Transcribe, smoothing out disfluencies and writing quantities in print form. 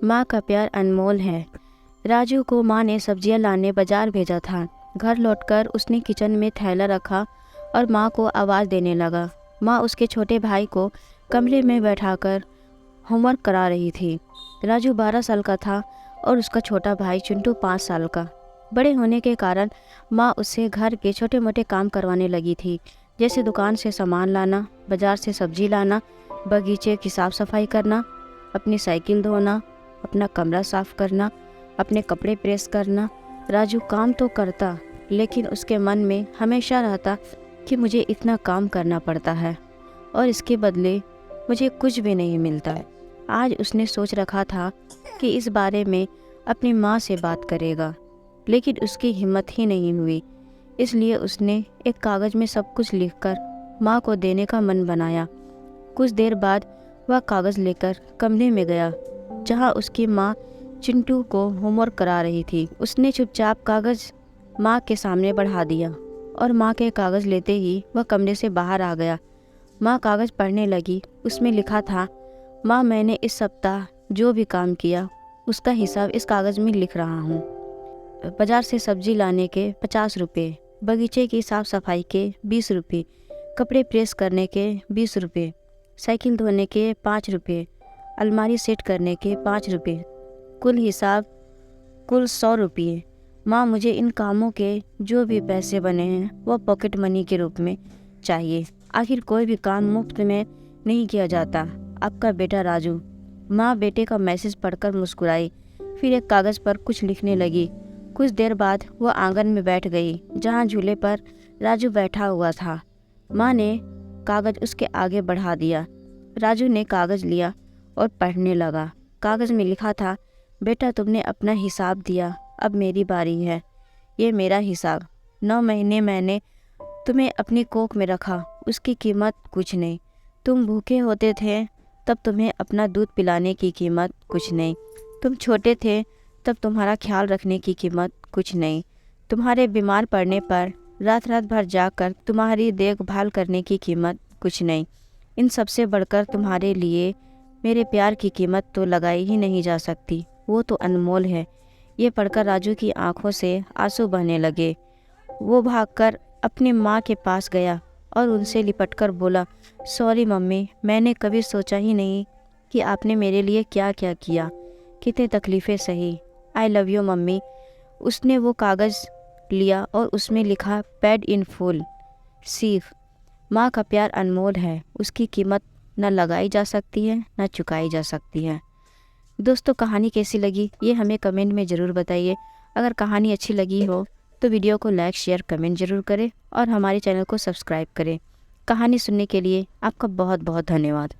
माँ का प्यार अनमोल है। राजू को माँ ने सब्जियाँ लाने बाजार भेजा था। घर लौटकर उसने किचन में थैला रखा और माँ को आवाज़ देने लगा। माँ उसके छोटे भाई को कमरे में बैठाकर होमवर्क करा रही थी। राजू 12 साल का था और उसका छोटा भाई चिंटू 5 साल का। बड़े होने के कारण माँ उससे घर के छोटे मोटे काम करवाने लगी थी, जैसे दुकान से सामान लाना, बाज़ार से सब्जी लाना, बगीचे की साफ़ सफाई करना, अपनी साइकिल धोना, अपना कमरा साफ़ करना, अपने कपड़े प्रेस करना। राजू काम तो करता, लेकिन उसके मन में हमेशा रहता कि मुझे इतना काम करना पड़ता है और इसके बदले मुझे कुछ भी नहीं मिलता। आज उसने सोच रखा था कि इस बारे में अपनी माँ से बात करेगा, लेकिन उसकी हिम्मत ही नहीं हुई। इसलिए उसने एक कागज़ में सब कुछ लिखकर माँ को देने का मन बनाया। कुछ देर बाद वह कागज़ लेकर कमरे में गया, जहाँ उसकी माँ चिंटू को होमवर्क करा रही थी। उसने चुपचाप कागज़ माँ के सामने बढ़ा दिया और माँ के कागज़ लेते ही वह कमरे से बाहर आ गया। माँ कागज़ पढ़ने लगी। उसमें लिखा था, माँ मैंने इस सप्ताह जो भी काम किया उसका हिसाब इस कागज़ में लिख रहा हूँ। बाज़ार से सब्जी लाने के 50 रुपये, बगीचे की साफ़ सफाई के 20 रुपये, कपड़े प्रेस करने के 20 रुपये, साइकिल धोने के 5 रुपये, अलमारी सेट करने के 5 रुपये, कुल हिसाब कुल 100 रुपये। माँ मुझे इन कामों के जो भी पैसे बने हैं वो पॉकेट मनी के रूप में चाहिए। आखिर कोई भी काम मुफ्त में नहीं किया जाता। आपका बेटा राजू। माँ बेटे का मैसेज पढ़कर मुस्कुराई, फिर एक कागज़ पर कुछ लिखने लगी। कुछ देर बाद वह आंगन में बैठ गई, जहाँ झूले पर राजू बैठा हुआ था। माँ ने कागज़ उसके आगे बढ़ा दिया। राजू ने कागज़ लिया और पढ़ने लगा। कागज़ में लिखा था, बेटा तुमने अपना हिसाब दिया, अब मेरी बारी है। ये मेरा हिसाब। 9 महीने मैंने तुम्हें अपनी कोख में रखा, उसकी कीमत कुछ नहीं। तुम भूखे होते थे तब तुम्हें अपना दूध पिलाने की कीमत कुछ नहीं। तुम छोटे थे तब तुम्हारा ख्याल रखने की कीमत कुछ नहीं। तुम्हारे बीमार पड़ने पर रात रात भर जाकर तुम्हारी देखभाल करने की कीमत कुछ नहीं। इन सबसे बढ़कर तुम्हारे लिए मेरे प्यार की कीमत तो लगाई ही नहीं जा सकती, वो तो अनमोल है। ये पढ़कर राजू की आंखों से आंसू बहने लगे। वो भागकर अपनी माँ के पास गया और उनसे लिपटकर बोला, सॉरी मम्मी, मैंने कभी सोचा ही नहीं कि आपने मेरे लिए क्या क्या किया। कितनी तकलीफ़ें सही। I love you mummy. उसने वो कागज़ लिया और उसमें लिखा, पेड इन फुल। सीख, माँ का प्यार अनमोल है, उसकी कीमत न लगाई जा सकती है न चुकाई जा सकती है। दोस्तों, कहानी कैसी लगी ये हमें कमेंट में ज़रूर बताइए। अगर कहानी अच्छी लगी हो तो वीडियो को लाइक शेयर कमेंट ज़रूर करें और हमारे चैनल को सब्सक्राइब करें। कहानी सुनने के लिए आपका बहुत बहुत धन्यवाद।